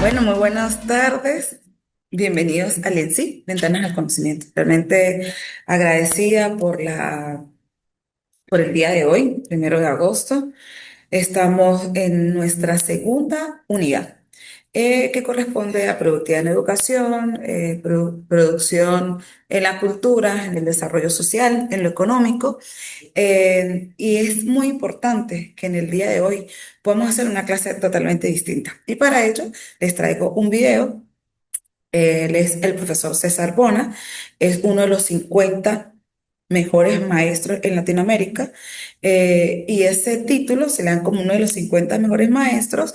Bueno, muy buenas tardes. Bienvenidos al ENSI, Ventanas al Conocimiento. Realmente agradecida por el día de hoy, 1 de agosto. Estamos en nuestra segunda unidad, que corresponde a productividad en educación, producción en la cultura, en el desarrollo social, en lo económico. Y es muy importante que en el día de hoy podamos hacer una clase totalmente distinta. Y para ello les traigo un video. Él es el profesor César Bona, es uno de los 50 mejores maestros en Latinoamérica, y ese título se le dan como uno de los 50 mejores maestros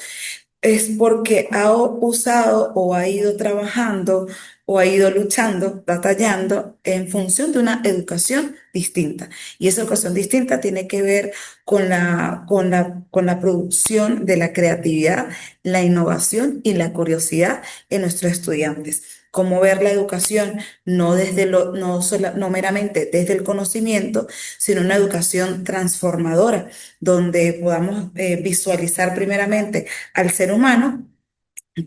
es porque ha usado o ha ido trabajando o ha ido luchando, batallando en función de una educación distinta. Y esa educación distinta tiene que ver con la producción de la creatividad, la innovación y la curiosidad en nuestros estudiantes. Cómo ver la educación no meramente desde el conocimiento, sino una educación transformadora, donde podamos visualizar primeramente al ser humano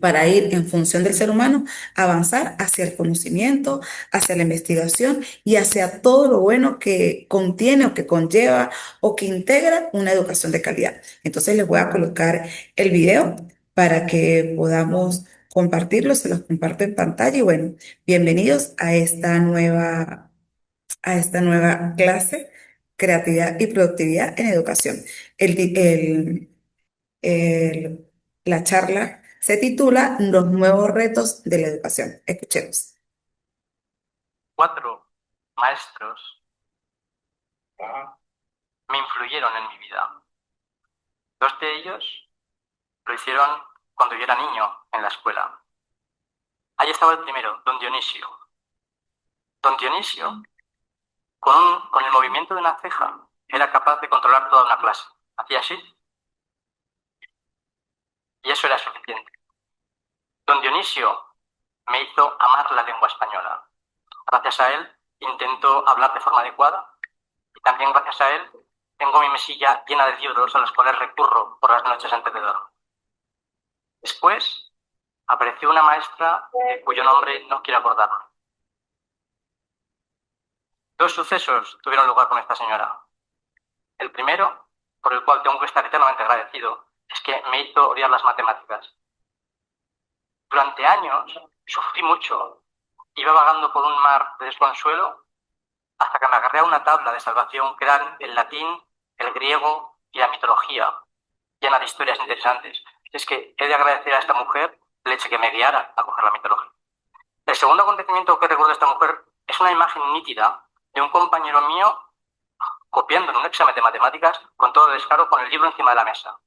para ir en función del ser humano, avanzar hacia el conocimiento, hacia la investigación y hacia todo lo bueno que contiene o que conlleva o que integra una educación de calidad. Entonces les voy a colocar el video para que podamos compartirlo, se los comparto en pantalla y bueno, bienvenidos a esta nueva clase, creatividad y productividad en educación. El, di- el- la charla se titula Los nuevos retos de la educación. Escuchemos. Cuatro maestros me influyeron en mi vida. Dos de ellos lo hicieron cuando yo era niño en la escuela. Ahí estaba el primero, don Dionisio. Don Dionisio, con el movimiento de una ceja, era capaz de controlar toda una clase. Hacía así y eso era suficiente. Don Dionisio me hizo amar la lengua española. Gracias a él intento hablar de forma adecuada y también gracias a él tengo mi mesilla llena de libros a los cuales recurro por las noches antes de dormir. Después apareció una maestra cuyo nombre no quiero acordar. Dos sucesos tuvieron lugar con esta señora. El primero, por el cual tengo que estar eternamente agradecido, es que me hizo odiar las matemáticas. Durante años sufrí mucho. Iba vagando por un mar de desconsuelo hasta que me agarré a una tabla de salvación que eran el latín, el griego y la mitología, llena de historias interesantes. Es que he de agradecer a esta mujer el hecho de que me guiara a coger la mitología. El segundo acontecimiento que recuerdo de esta mujer es una imagen nítida de un compañero mío copiando en un examen de matemáticas con todo descaro con el libro encima de la mesa.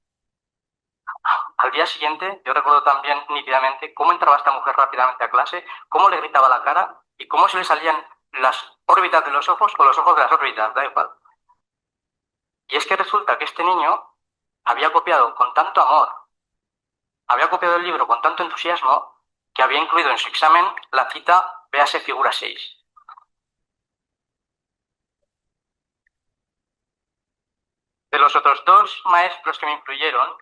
Al día siguiente, yo recuerdo también nítidamente cómo entraba esta mujer rápidamente a clase, cómo le gritaba la cara y cómo se le salían las órbitas de los ojos o los ojos de las órbitas, da igual. Y es que resulta que este niño había copiado con tanto amor, había copiado el libro con tanto entusiasmo, que había incluido en su examen la cita véase figura 6. De los otros dos maestros que me influyeron,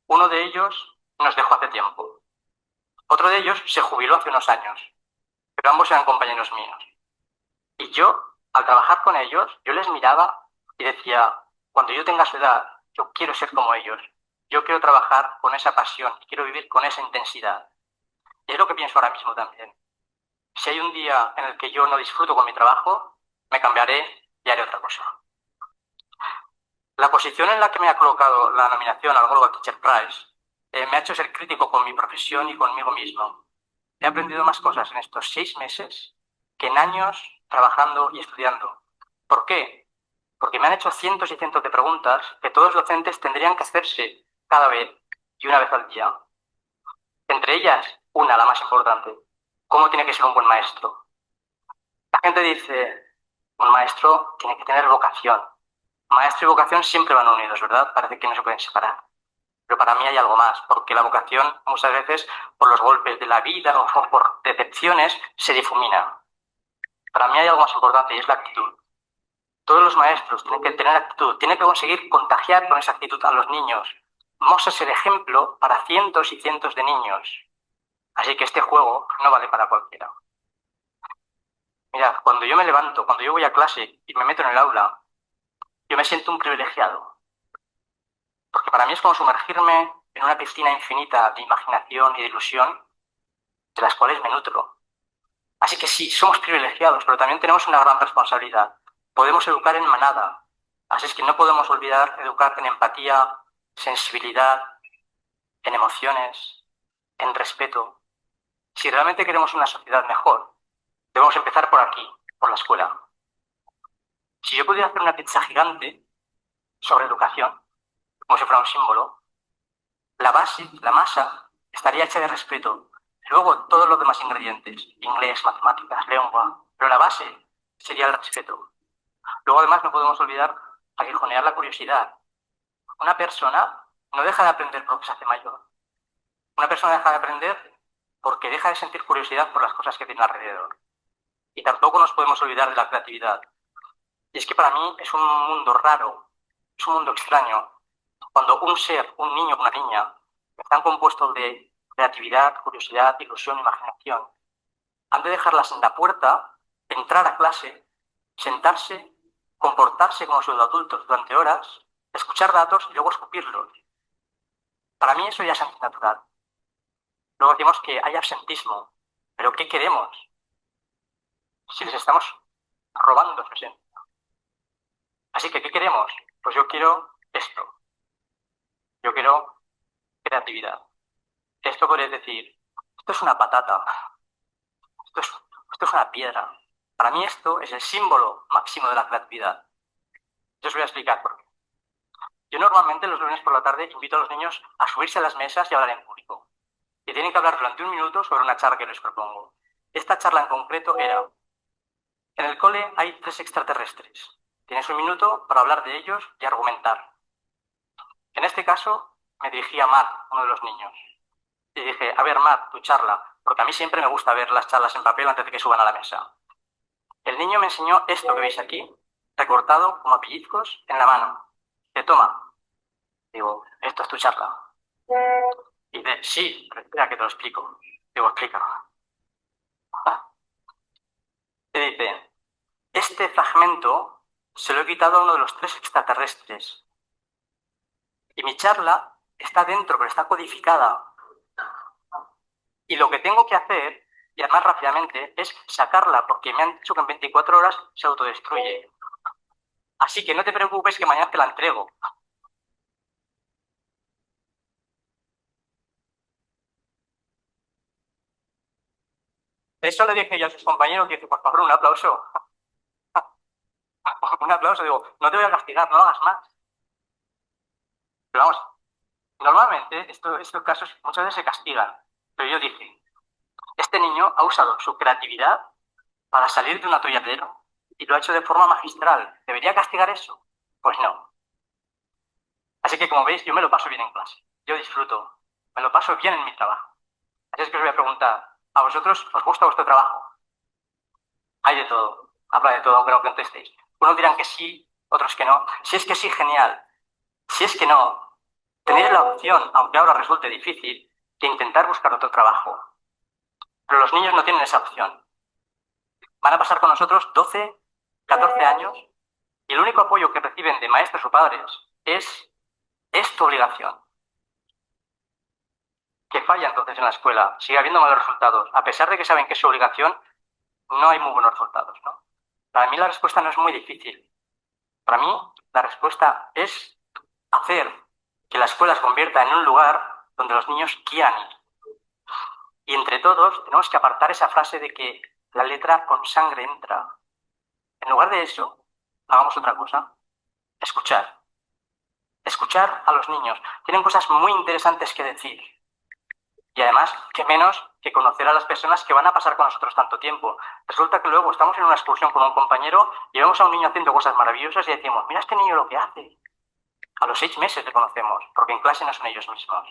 uno de ellos nos dejó hace tiempo. Otro de ellos se jubiló hace unos años, pero ambos eran compañeros míos. Y yo, al trabajar con ellos, yo les miraba y decía, cuando yo tenga su edad, yo quiero ser como ellos. Yo quiero trabajar con esa pasión, quiero vivir con esa intensidad. Y es lo que pienso ahora mismo también. Si hay un día en el que yo no disfruto con mi trabajo, me cambiaré y haré otra cosa. La posición en la que me ha colocado la nominación al Global Teacher Prize me ha hecho ser crítico con mi profesión y conmigo mismo. He aprendido más cosas en estos 6 meses que en años trabajando y estudiando. ¿Por qué? Porque me han hecho cientos y cientos de preguntas que todos los docentes tendrían que hacerse cada vez y una vez al día. Entre ellas, una, la más importante. ¿Cómo tiene que ser un buen maestro? La gente dice, un maestro tiene que tener vocación. Maestro y vocación siempre van unidos, ¿verdad? Parece que no se pueden separar. Pero para mí hay algo más, porque la vocación muchas veces por los golpes de la vida o por decepciones se difumina. Para mí hay algo más importante y es la actitud. Todos los maestros tienen que tener actitud, tienen que conseguir contagiar con esa actitud a los niños. Vamos a ser ejemplo para cientos y cientos de niños. Así que este juego no vale para cualquiera. Mira, cuando yo me levanto, cuando yo voy a clase y me meto en el aula, yo me siento un privilegiado, porque para mí es como sumergirme en una piscina infinita de imaginación y de ilusión, de las cuales me nutro. Así que sí, somos privilegiados, pero también tenemos una gran responsabilidad. Podemos educar en manada, así es que no podemos olvidar educar en empatía, sensibilidad, en emociones, en respeto. Si realmente queremos una sociedad mejor, debemos empezar por aquí, por la escuela. Si yo pudiera hacer una pizza gigante sobre educación, como si fuera un símbolo, la base, la masa, estaría hecha de respeto. Luego todos los demás ingredientes, inglés, matemáticas, lengua, pero la base sería el respeto. Luego además no podemos olvidar aguijonear la curiosidad. Una persona no deja de aprender porque se hace mayor. Una persona deja de aprender porque deja de sentir curiosidad por las cosas que tiene alrededor. Y tampoco nos podemos olvidar de la creatividad. Y es que para mí es un mundo raro, es un mundo extraño, cuando un ser, un niño o una niña, están compuestos de creatividad, curiosidad, ilusión, imaginación, han de dejarlas en la puerta, entrar a clase, sentarse, comportarse como adultos durante horas, escuchar datos y luego escupirlos. Para mí eso ya es antinatural. Luego decimos que hay absentismo, pero ¿qué queremos si les estamos robando su esencia? Así que, ¿qué queremos? Pues yo quiero esto, yo quiero creatividad. Esto podría decir, esto es una patata, esto es, esto es una piedra. Para mí esto es el símbolo máximo de la creatividad. Yo os voy a explicar por qué. Yo normalmente los lunes por la tarde invito a los niños a subirse a las mesas y hablar en público. Y tienen que hablar durante un minuto sobre una charla que les propongo. Esta charla en concreto era, en el cole hay tres extraterrestres. Tienes un minuto para hablar de ellos y argumentar. En este caso me dirigí a Matt, uno de los niños. Y dije, a ver, Matt, tu charla, porque a mí siempre me gusta ver las charlas en papel antes de que suban a la mesa. El niño me enseñó esto que veis aquí, recortado como pellizcos en la mano. Te toma. Digo, esto es tu charla. Y dice, sí, pero espera que te lo explico. Digo, explica. Te dice, este fragmento se lo he quitado a uno de los tres extraterrestres. Y mi charla está dentro, pero está codificada. Y lo que tengo que hacer, y además rápidamente, es sacarla, porque me han dicho que en 24 horas se autodestruye. Así que no te preocupes que mañana te la entrego. Eso le dije yo a sus compañeros, que dice, por favor, un aplauso. Un aplauso, digo, no te voy a castigar, no lo hagas más. Pero vamos, normalmente estos casos muchas veces se castigan. Pero yo dije, este niño ha usado su creatividad para salir de un atolladero y lo ha hecho de forma magistral. ¿Debería castigar eso? Pues no. Así que como veis, yo me lo paso bien en clase. Yo disfruto. Me lo paso bien en mi trabajo. Así es que os voy a preguntar, ¿a vosotros os gusta vuestro trabajo? Hay de todo. Habla de todo, aunque no contestéis. Unos dirán que sí, otros que no. Si es que sí, genial. Si es que no, tenéis la opción, aunque ahora resulte difícil, de intentar buscar otro trabajo. Pero los niños no tienen esa opción. Van a pasar con nosotros 12, 14 años y el único apoyo que reciben de maestros o padres es tu obligación. Que falla entonces en la escuela, sigue habiendo malos resultados. A pesar de que saben que es su obligación, no hay muy buenos resultados, ¿no? Para mí la respuesta no es muy difícil. Para mí la respuesta es hacer que la escuela se convierta en un lugar donde los niños quieran ir. Y entre todos tenemos que apartar esa frase de que la letra con sangre entra. En lugar de eso, hagamos otra cosa. Escuchar. Escuchar a los niños. Tienen cosas muy interesantes que decir. Y además, qué menos que conocer a las personas que van a pasar con nosotros tanto tiempo. Resulta que luego estamos en una excursión con un compañero y vemos a un niño haciendo cosas maravillosas y decimos, mira este niño lo que hace. A los 6 meses le conocemos, porque en clase no son ellos mismos.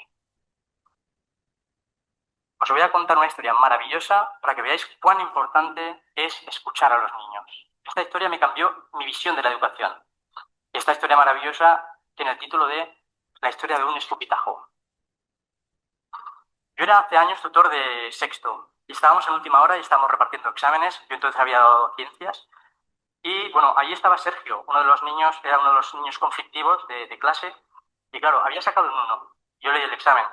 Os voy a contar una historia maravillosa para que veáis cuán importante es escuchar a los niños. Esta historia me cambió mi visión de la educación. Y esta historia maravillosa tiene el título de La historia de un escupitajo. Yo era hace años tutor de sexto y estábamos en última hora y estábamos repartiendo exámenes. Yo entonces había dado ciencias. Y bueno, ahí estaba Sergio, uno de los niños, era uno de los niños conflictivos de clase. Y claro, había sacado un uno. Yo leí el examen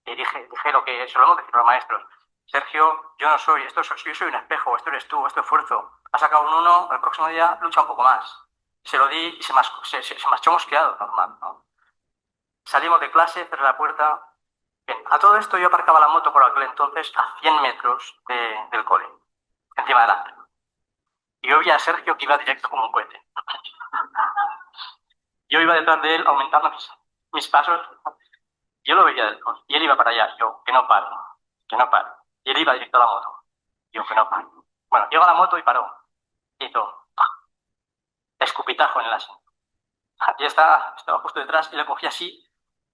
y dije lo que solemos decir los maestros. Sergio, yo no soy, yo soy un espejo, esto eres tú, esto esfuerzo. Ha sacado un uno, el próximo día lucha un poco más. Se lo di y se marchó mosqueado, normal, ¿no? Salimos de clase, cerré la puerta. Bien, a todo esto yo aparcaba la moto por aquel entonces a 100 metros del cole, encima del acera. Y yo vi a Sergio que iba directo como un cohete. Yo iba detrás de él aumentando mis pasos. Yo lo veía de lejos. Y él iba para allá. Yo, que no paro, que no paro. Y él iba directo a la moto. Yo, que no paro. Bueno, llegó a la moto y paró. Hizo escupitajo en el asiento. Y estaba justo detrás y le cogí así.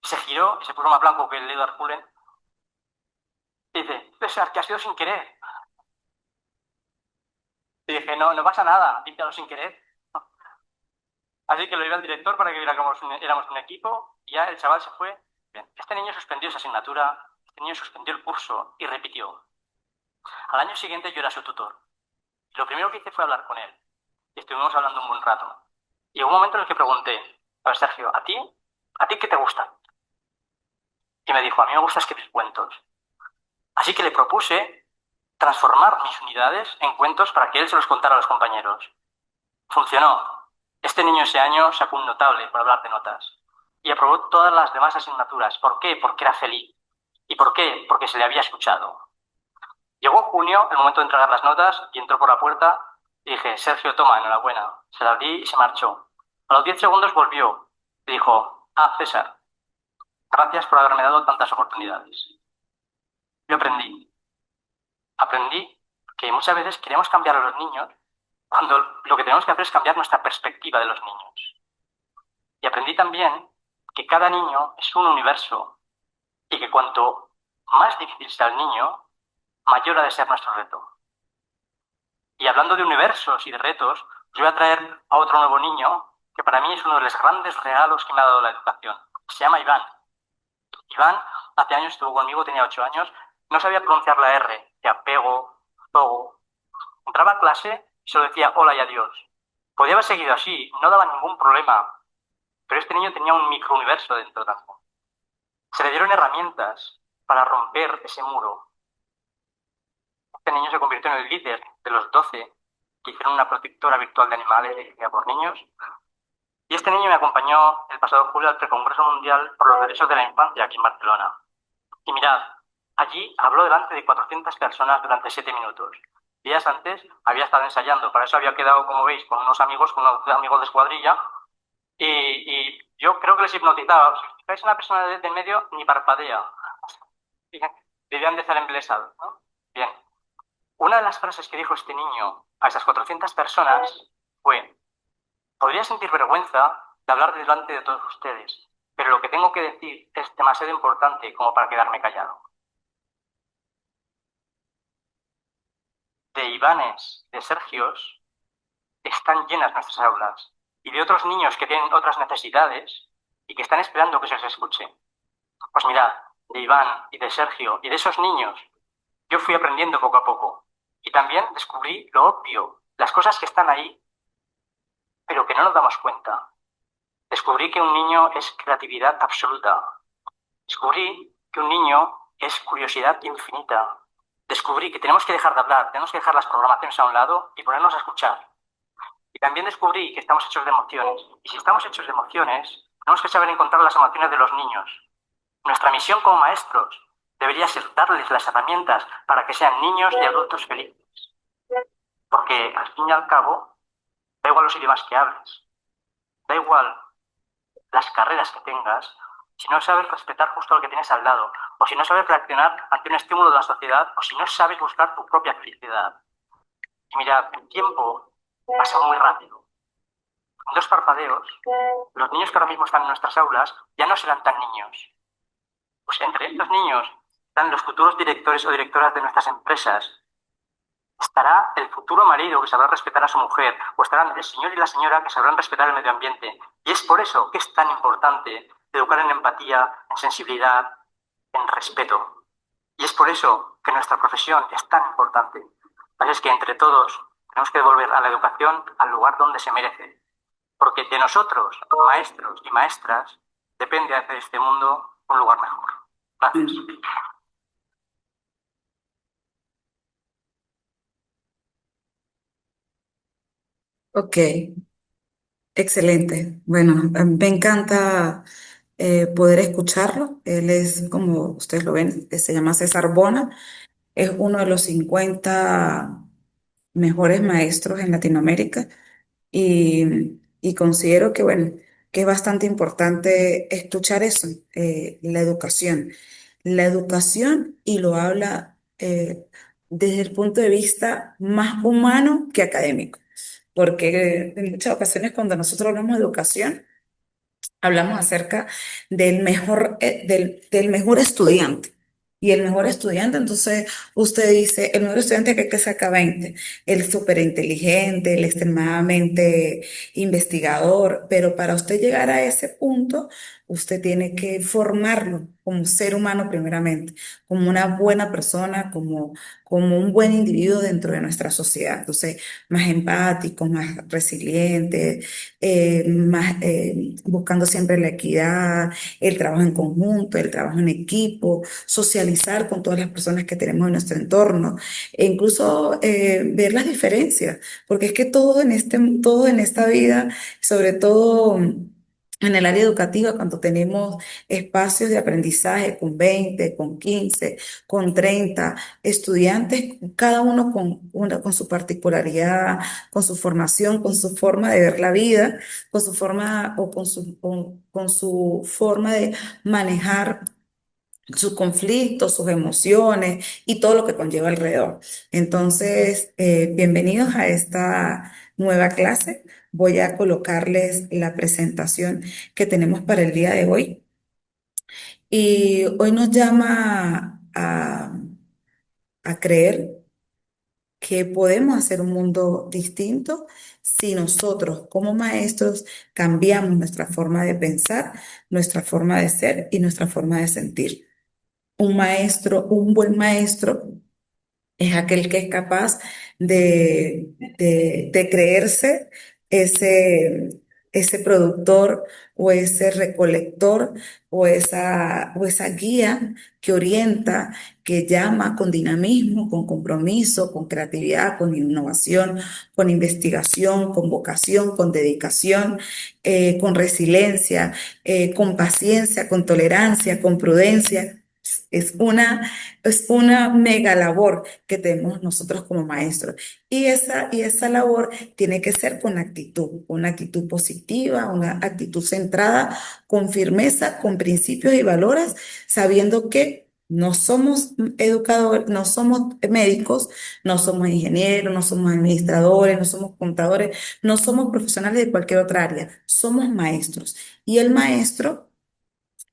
Se giró y se puso más blanco que el Edward Cullen. Y dice, César, que ha sido sin querer. Y dije, no, no pasa nada. Límpialo sin querer. Así que lo iba al director para que viera cómo éramos un equipo. Y ya el chaval se fue. Bien, este niño suspendió esa asignatura. Este niño suspendió el curso y repitió. Al año siguiente yo era su tutor. Y lo primero que hice fue hablar con él. Y estuvimos hablando un buen rato. Y hubo un momento en el que pregunté, a ver, Sergio, ¿a ti qué te gusta? Y me dijo, a mí me gusta escribir cuentos. Así que le propuse transformar mis unidades en cuentos para que él se los contara a los compañeros. Funcionó. Este niño ese año sacó un notable por hablar de notas. Y aprobó todas las demás asignaturas. ¿Por qué? Porque era feliz. ¿Y por qué? Porque se le había escuchado. Llegó junio, el momento de entregar las notas, y entró por la puerta y dije, Sergio, toma, enhorabuena. Se las di y se marchó. A los 10 segundos volvió y dijo, César, gracias por haberme dado tantas oportunidades. Yo aprendí que muchas veces queremos cambiar a los niños cuando lo que tenemos que hacer es cambiar nuestra perspectiva de los niños. Y aprendí también que cada niño es un universo y que cuanto más difícil sea el niño, mayor ha de ser nuestro reto. Y hablando de universos y de retos, yo voy a traer a otro nuevo niño que para mí es uno de los grandes regalos que me ha dado la educación. Se llama Iván. Iván hace años estuvo conmigo, tenía 8 años, no sabía pronunciar la R, de apego, togo. Entraba a clase y solo decía hola y adiós. Podía haber seguido así, no daba ningún problema, pero este niño tenía un microuniverso dentro también. Se le dieron herramientas para romper ese muro. Este niño se convirtió en el líder de los 12 que hicieron una protectora virtual de animales dirigida por niños. Y este niño me acompañó el pasado julio al Precongreso Mundial por los Derechos de la Infancia aquí en Barcelona. Y mirad, allí habló delante de 400 personas durante 7 minutos. Días antes había estado ensayando, para eso había quedado, como veis, con unos amigos, con unos amigos de escuadrilla, y yo creo que les hipnotizaba. Si fijáis en la persona de medio, ni parpadea. Debían de estar embelesados, ¿no? Bien. Una de las frases que dijo este niño a esas 400 personas fue: podría sentir vergüenza de hablar delante de todos ustedes, pero lo que tengo que decir es demasiado importante como para quedarme callado. De Ivanes, de Sergios, están llenas nuestras aulas y de otros niños que tienen otras necesidades y que están esperando que se les escuche. Pues mirad, de Iván y de Sergio y de esos niños, yo fui aprendiendo poco a poco y también descubrí lo obvio, las cosas que están ahí, pero que no nos damos cuenta. Descubrí que un niño es creatividad absoluta. Descubrí que un niño es curiosidad infinita. Descubrí que tenemos que dejar de hablar, tenemos que dejar las programaciones a un lado y ponernos a escuchar. Y también descubrí que estamos hechos de emociones. Y si estamos hechos de emociones, tenemos que saber encontrar las emociones de los niños. Nuestra misión como maestros debería ser darles las herramientas para que sean niños y adultos felices. Porque al fin y al cabo, da igual los idiomas que hables, da igual las carreras que tengas, si no sabes respetar justo lo que tienes al lado, o si no sabes reaccionar ante un estímulo de la sociedad, o si no sabes buscar tu propia felicidad. Y mira, el tiempo pasa muy rápido. En 2 parpadeos, los niños que ahora mismo están en nuestras aulas ya no serán tan niños. Pues entre estos niños están los futuros directores o directoras de nuestras empresas. Estará el futuro marido que sabrá respetar a su mujer, o estarán el señor y la señora que sabrán respetar el medio ambiente. Y es por eso que es tan importante educar en empatía, en sensibilidad, en respeto. Y es por eso que nuestra profesión es tan importante. Así es que entre todos tenemos que devolver a la educación al lugar donde se merece. Porque de nosotros, maestros y maestras, depende hacer este mundo un lugar mejor. Gracias. Ok, excelente. Bueno, me encanta poder escucharlo. Él es, como ustedes lo ven, se llama César Bona. Es uno de los 50 mejores maestros en Latinoamérica y considero que, bueno, que es bastante importante escuchar eso, la educación. La educación y lo habla desde el punto de vista más humano que académico, porque en muchas ocasiones cuando nosotros hablamos de educación, hablamos acerca del mejor estudiante. Y el mejor estudiante, entonces usted dice, el mejor estudiante que saca 20, el súper inteligente, el extremadamente investigador, pero para usted llegar a ese punto, usted tiene que formarlo como ser humano primeramente, como una buena persona, como un buen individuo dentro de nuestra sociedad. Entonces, más empático, más resiliente, buscando siempre la equidad, el trabajo en conjunto, el trabajo en equipo, socializar con todas las personas que tenemos en nuestro entorno, e incluso ver las diferencias, porque es que todo en esta vida, sobre todo en el área educativa, cuando tenemos espacios de aprendizaje con 20, con 15, con 30 estudiantes, cada uno con su particularidad, con su formación, con su forma de ver la vida, con su forma o con su forma de manejar sus conflictos, sus emociones y todo lo que conlleva alrededor. Entonces, bienvenidos a esta nueva clase. Voy a colocarles la presentación que tenemos para el día de hoy. Y hoy nos llama a creer que podemos hacer un mundo distinto si nosotros como maestros cambiamos nuestra forma de pensar, nuestra forma de ser y nuestra forma de sentir. Un maestro, un buen maestro es aquel que es capaz de creerse ese productor o ese recolector o esa guía que orienta, que llama con dinamismo, con compromiso, con creatividad, con innovación, con investigación, con vocación, con dedicación, con resiliencia, con paciencia, con tolerancia, con prudencia. Es una, es una mega labor que tenemos nosotros como maestros. Y esa labor tiene que ser con actitud, una actitud positiva, una actitud centrada, con firmeza, con principios y valores, sabiendo que no somos educadores, no somos médicos, no somos ingenieros, no somos administradores, no somos contadores, no somos profesionales de cualquier otra área, somos maestros. Y el maestro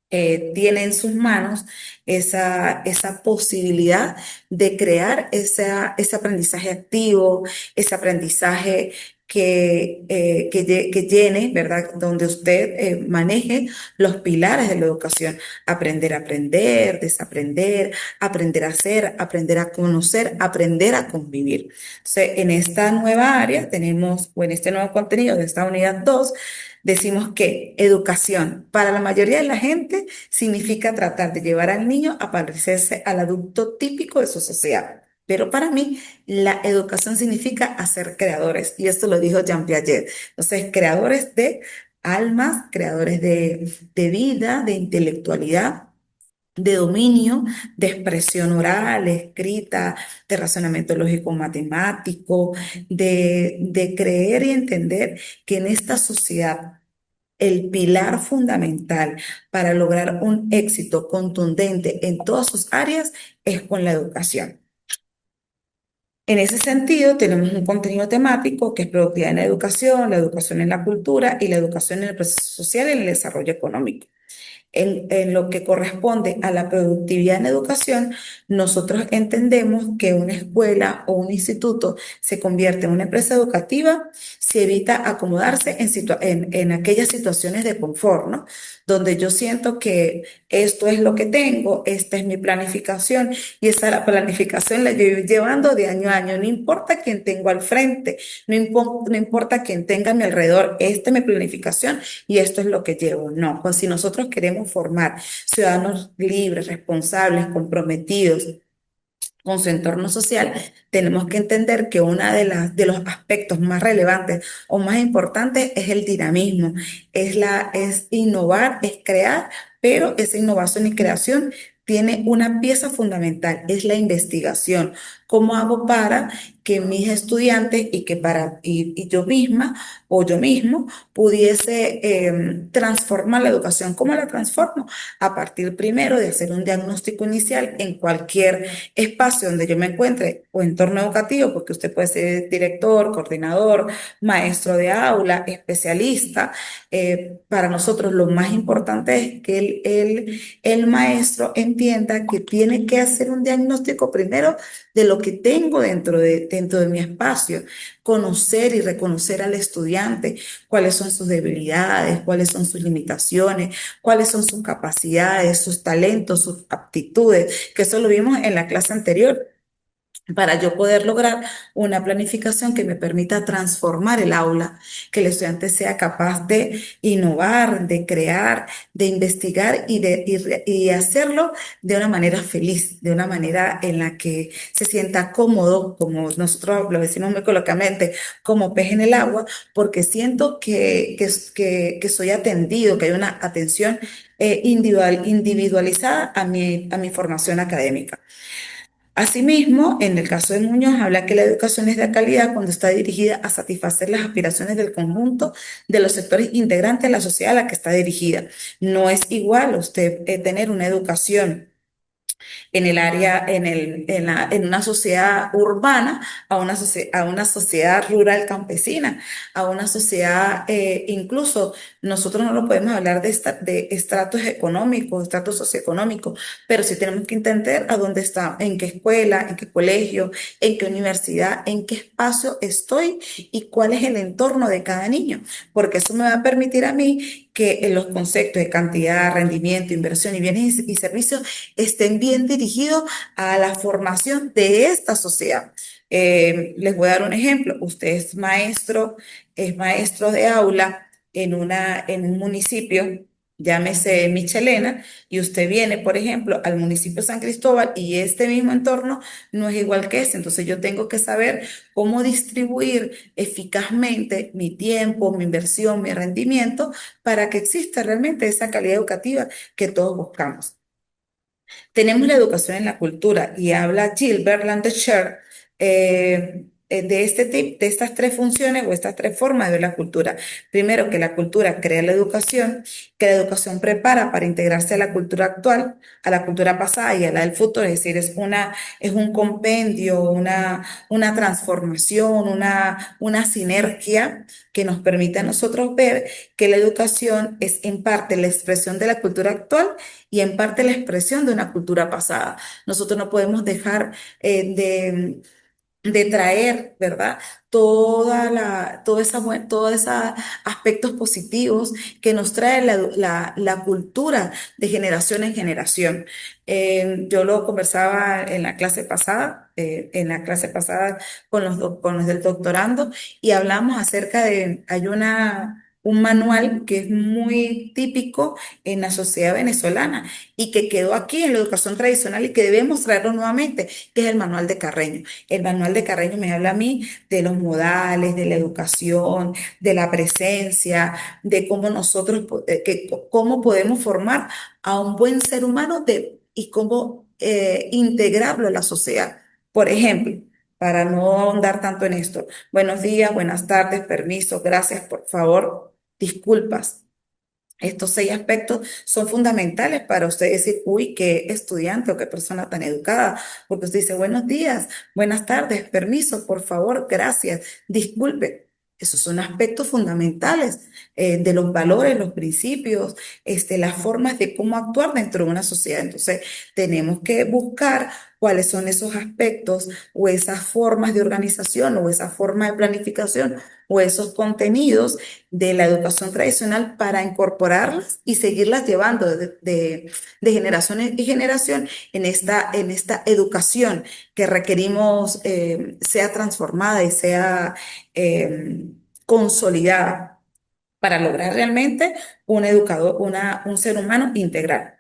tiene en sus manos esa posibilidad de crear ese aprendizaje activo, ese aprendizaje que llene, ¿verdad? Donde usted maneje los pilares de la educación, aprender a aprender, desaprender, aprender a hacer, aprender a conocer, aprender a convivir. Entonces, en esta nueva área tenemos, o en este nuevo contenido de esta unidad 2 decimos que educación para la mayoría de la gente significa tratar de llevar al niño a parecerse al adulto típico de su sociedad. Pero para mí, la educación significa hacer creadores, y esto lo dijo Jean Piaget. Entonces, creadores de almas, creadores de vida, de intelectualidad, de dominio, de expresión oral, escrita, de razonamiento lógico matemático, de creer y entender que en esta sociedad el pilar fundamental para lograr un éxito contundente en todas sus áreas es con la educación. En ese sentido, tenemos un contenido temático que es productividad en la educación en la cultura y la educación en el proceso social y en el desarrollo económico. En lo que corresponde a la productividad en educación, nosotros entendemos que una escuela o un instituto se convierte en una empresa educativa si evita acomodarse en aquellas situaciones de confort, ¿no? Donde yo siento que esto es lo que tengo, esta es mi planificación y esa la planificación la llevo llevando de año a año. No importa quién tengo al frente, no importa quién tenga a mi alrededor, esta es mi planificación y esto es lo que llevo. No, pues si nosotros queremos formar ciudadanos libres, responsables, comprometidos con su entorno social, tenemos que entender que una de los aspectos más relevantes o más importantes es el dinamismo, es innovar, es crear, pero esa innovación y creación tiene una pieza fundamental, es la investigación. ¿Cómo hago para que mis estudiantes y yo misma o yo mismo pudiese transformar la educación? ¿Cómo la transformo? A partir primero de hacer un diagnóstico inicial en cualquier espacio donde yo me encuentre o entorno educativo, porque usted puede ser director, coordinador, maestro de aula, especialista. Para nosotros lo más importante es que el maestro entienda que tiene que hacer un diagnóstico primero de lo que tengo dentro de mi espacio, conocer y reconocer al estudiante, cuáles son sus debilidades, cuáles son sus limitaciones, cuáles son sus capacidades, sus talentos, sus aptitudes, que eso lo vimos en la clase anterior, para yo poder lograr una planificación que me permita transformar el aula, que el estudiante sea capaz de innovar, de crear, de investigar y hacerlo de una manera feliz, de una manera en la que se sienta cómodo, como nosotros lo decimos muy coloquialmente, como pez en el agua, porque siento que soy atendido, que hay una atención individualizada a mi formación académica. Asimismo, en el caso de Muñoz, habla que la educación es de calidad cuando está dirigida a satisfacer las aspiraciones del conjunto de los sectores integrantes de la sociedad a la que está dirigida. No es igual usted tener una educación en el área, en una sociedad urbana, a una sociedad rural campesina, a una sociedad, incluso nosotros no lo podemos hablar de estratos económicos, estratos socioeconómicos, pero sí tenemos que entender a dónde está, en qué escuela, en qué colegio, en qué universidad, en qué espacio estoy y cuál es el entorno de cada niño, porque eso me va a permitir a mí que los conceptos de cantidad, rendimiento, inversión y bienes y servicios estén bien dirigidos a la formación de esta sociedad. Les voy a dar un ejemplo. Usted es maestro de aula en un municipio, llámese Michelena, y usted viene, por ejemplo, al municipio San Cristóbal y este mismo entorno no es igual que ese. Entonces yo tengo que saber cómo distribuir eficazmente mi tiempo, mi inversión, mi rendimiento para que exista realmente esa calidad educativa que todos buscamos. Tenemos la educación en la cultura y habla Gilbert Landescher de este tipo, de estas tres funciones o estas tres formas de ver la cultura. Primero, que la cultura crea la educación, que la educación prepara para integrarse a la cultura actual, a la cultura pasada y a la del futuro. Es decir, es un compendio, una transformación, una sinergia que nos permite a nosotros ver que la educación es en parte la expresión de la cultura actual y en parte la expresión de una cultura pasada. Nosotros no podemos dejar de traer, ¿verdad? Todos esos aspectos positivos que nos trae la cultura de generación en generación. Yo lo conversaba en la clase pasada con los del doctorando y hablamos acerca hay un manual que es muy típico en la sociedad venezolana y que quedó aquí en la educación tradicional y que debemos traerlo nuevamente, que es el manual de Carreño. El manual de Carreño me habla a mí de los modales, de la educación, de la presencia, de cómo cómo podemos formar a un buen ser humano y cómo integrarlo a la sociedad. Por ejemplo, para no ahondar tanto en esto, buenos días, buenas tardes, permiso, gracias, por favor, disculpas. Estos 6 aspectos son fundamentales para usted decir, uy, qué estudiante o qué persona tan educada, porque usted dice buenos días, buenas tardes, permiso, por favor, gracias, disculpe. Esos son aspectos fundamentales de los valores, los principios, las formas de cómo actuar dentro de una sociedad. Entonces, tenemos que buscar cuáles son esos aspectos o esas formas de organización o esa forma de planificación o esos contenidos de la educación tradicional para incorporarlas y seguirlas llevando de generación en generación en esta educación que requerimos sea transformada y sea consolidada para lograr realmente un educador, un ser humano integral.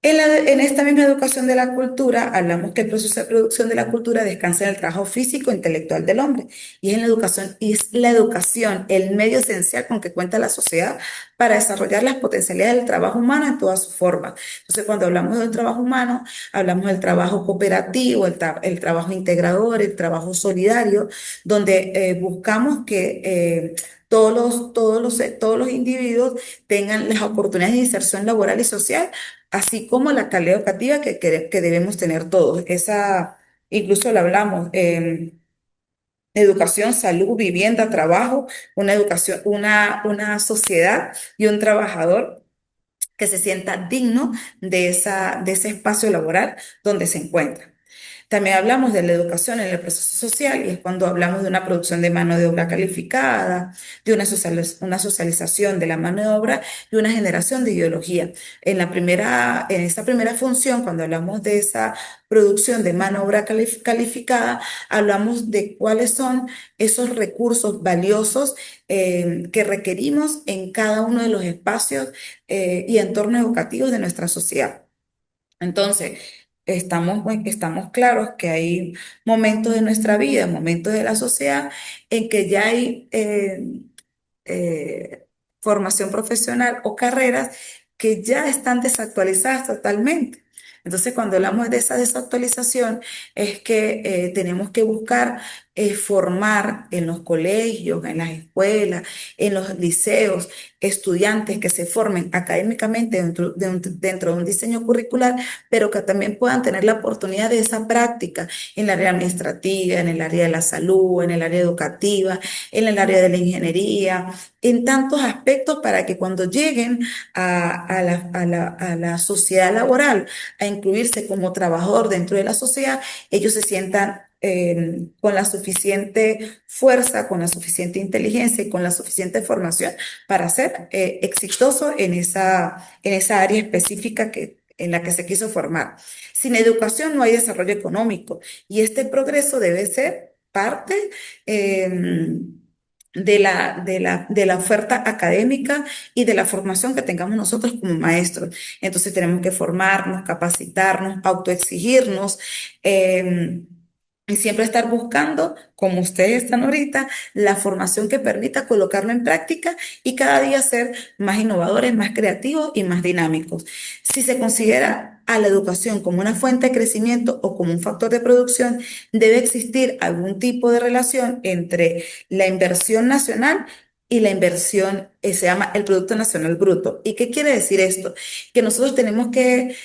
En esta misma educación de la cultura, hablamos que el proceso de producción de la cultura descansa en el trabajo físico e intelectual del hombre. Y en la educación, y es la educación el medio esencial con que cuenta la sociedad para desarrollar las potencialidades del trabajo humano en todas sus formas. Entonces, cuando hablamos del trabajo humano, hablamos del trabajo cooperativo, el trabajo integrador, el trabajo solidario, donde buscamos que todos los individuos tengan las oportunidades de inserción laboral y social así como la calidad educativa que debemos tener todos. Incluso lo hablamos, educación, salud, vivienda, trabajo, una educación, una sociedad y un trabajador que se sienta digno de ese espacio laboral donde se encuentra. También hablamos de la educación en el proceso social y es cuando hablamos de una producción de mano de obra calificada, de una socialización de la mano de obra y una generación de ideología. En esta primera función, cuando hablamos de esa producción de mano de obra calificada, hablamos de cuáles son esos recursos valiosos que requerimos en cada uno de los espacios y entornos educativos de nuestra sociedad. Entonces, estamos claros que hay momentos de nuestra vida, momentos de la sociedad en que ya hay eh, formación profesional o carreras que ya están desactualizadas totalmente. Entonces, cuando hablamos de esa desactualización, es que tenemos que buscar formar en los colegios, en las escuelas, en los liceos, estudiantes que se formen académicamente dentro de un diseño curricular, pero que también puedan tener la oportunidad de esa práctica en el área administrativa, en el área de la salud, en el área educativa, en el área de la ingeniería, en tantos aspectos para que cuando lleguen a la sociedad laboral, a incluirse como trabajador dentro de la sociedad, ellos se sientan con la suficiente fuerza, con la suficiente inteligencia y con la suficiente formación para ser exitoso en esa área específica en la que se quiso formar. Sin educación no hay desarrollo económico y este progreso debe ser parte de la oferta académica y de la formación que tengamos nosotros como maestros. Entonces tenemos que formarnos, capacitarnos, autoexigirnos. eh, y siempre estar buscando, como ustedes están ahorita, la formación que permita colocarlo en práctica y cada día ser más innovadores, más creativos y más dinámicos. Si se considera a la educación como una fuente de crecimiento o como un factor de producción, debe existir algún tipo de relación entre la inversión nacional y la inversión, se llama el Producto Nacional Bruto. ¿Y qué quiere decir esto? Que nosotros tenemos que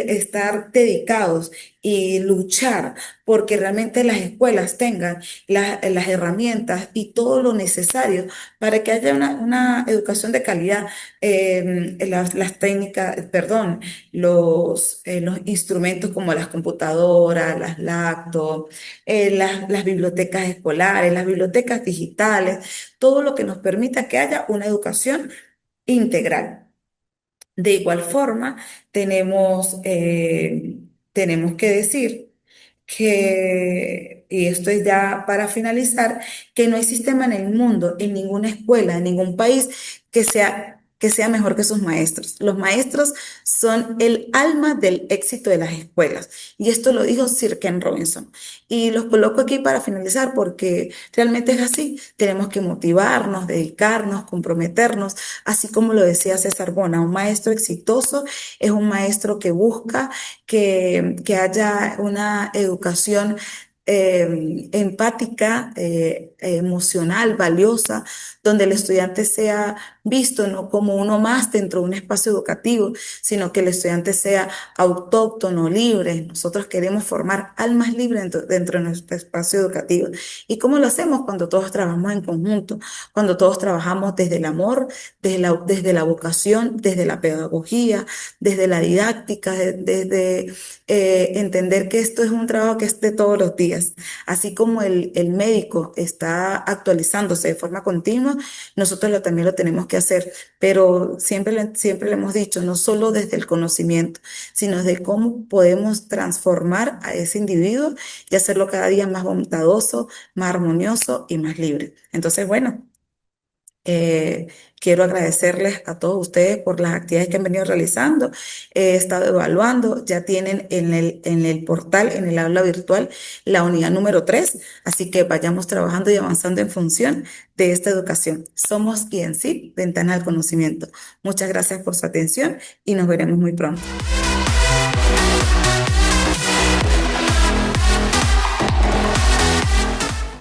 estar dedicados y luchar porque realmente las escuelas tengan las herramientas y todo lo necesario para que haya una educación de calidad, las técnicas, perdón, los instrumentos como las computadoras, las laptops, las bibliotecas escolares, las bibliotecas digitales, todo lo que nos permita que haya una educación integral. De igual forma, tenemos que decir y esto es ya para finalizar, que no hay sistema en el mundo, en ninguna escuela, en ningún país que sea mejor que sus maestros. Los maestros son el alma del éxito de las escuelas. Y esto lo dijo Sir Ken Robinson. Y los coloco aquí para finalizar porque realmente es así. Tenemos que motivarnos, dedicarnos, comprometernos, así como lo decía César Bona, un maestro exitoso es un maestro que busca que haya una educación empática, emocional, valiosa, donde el estudiante sea visto no como uno más dentro de un espacio educativo, sino que el estudiante sea autóctono, libre. Nosotros queremos formar almas libres dentro de nuestro espacio educativo. ¿Y cómo lo hacemos? Cuando todos trabajamos en conjunto, cuando todos trabajamos desde el amor, desde la vocación, desde la pedagogía, desde la didáctica, desde entender que esto es un trabajo que es de todos los días. Así como el médico está actualizándose de forma continua, nosotros también lo tenemos que hacer, pero siempre le hemos dicho, no solo desde el conocimiento, sino de cómo podemos transformar a ese individuo y hacerlo cada día más bondadoso, más armonioso y más libre. Entonces, bueno. Eh, quiero agradecerles a todos ustedes por las actividades que han venido realizando. He estado evaluando, ya tienen en el portal, en el aula virtual, la unidad número 3, así que vayamos trabajando y avanzando en función de esta educación. Somos INSI, Ventana al Conocimiento. Muchas gracias por su atención y nos veremos muy pronto.